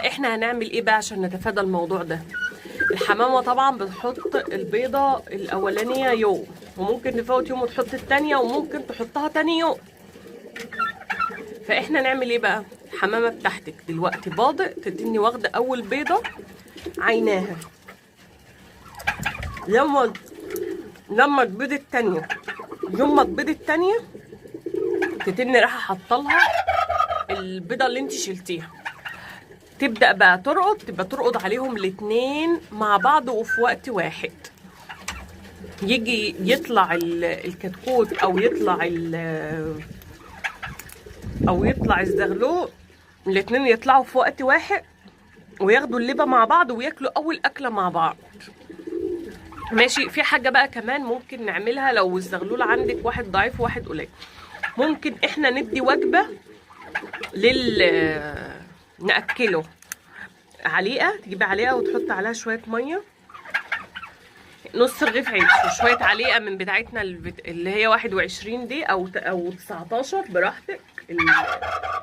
فاحنا هنعمل ايه بقى عشان نتفادى الموضوع ده؟ الحمامه طبعا بتحط البيضه الاولانيه يوم، وممكن نفوت يوم وتحط التانيه، وممكن تحطها تاني يوم. فاحنا نعمل ايه بقى؟ الحمامه بتاعتك دلوقتي بادئ تديني واخده اول بيضه عيناها، لما تبيض التانيه، يوم ما تبيض التانيه تتني رايحه حاطلها البيضه اللي انت شلتيها، تبدا بقى ترقد، تبقى ترقد عليهم الاتنين مع بعض وفي وقت واحد. يجي يطلع الكتكوت او يطلع الزغلول، الاتنين يطلعوا في وقت واحد وياخدوا اللبه مع بعض وياكلوا اول اكله مع بعض. ماشي. في حاجه بقى كمان ممكن نعملها لو الزغلول عندك واحد ضعيف وواحد قليل، ممكن احنا ندي وجبه ناكله عليقه، تجيبي عليقه وتحط عليها شويه ميه، نص رغيف عيش وشويه عليقه من بتاعتنا اللي هي 21 دي او 19 براحتك،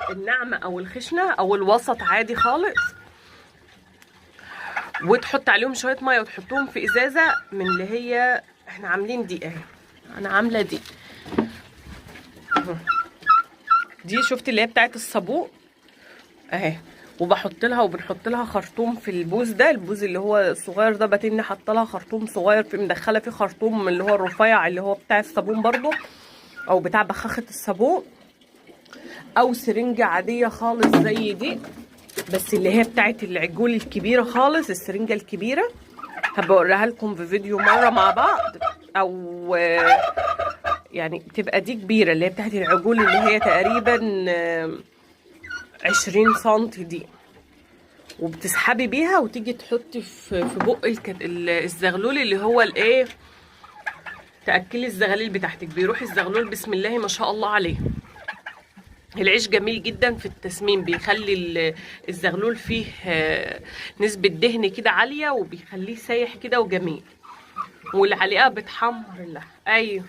الناعمه او الخشنه او الوسط عادي خالص، وتحط عليهم شويه ميه وتحطهم في ازازه من اللي هي احنا عاملين دي اهي. انا عامله دي شفت اللي هي بتاعت الصابون اهي، وبنحط لها خرطوم في البوز ده، البوز اللي هو الصغير ده بتني حاطه لها خرطوم صغير، في مدخله فيه خرطوم اللي هو الرفيع اللي هو بتاع الصابون برضو، او بتاع بخاخه الصابون، او سرنجه عاديه خالص زي دي بس اللي هي بتاعت العجول الكبيره خالص، السرنجه الكبيره هبقى اوريها لكم في فيديو مره مع بعض، او يعني بتبقى دي كبيره اللي هي بتاعت العجول اللي هي تقريبا 20 سنتي دي، وبتسحبي بيها وتيجي تحطي في بق الزغلول اللي هو الايه، تاكلي الزغاليل بتاعتك، بيروح الزغلول بسم الله ما شاء الله عليه. العيش جميل جدا في التسمين، بيخلي الزغلول فيه نسبة دهن كده عالية، وبيخليه سايح كده وجميل، والعليقة بتحمر اللحم. ايوه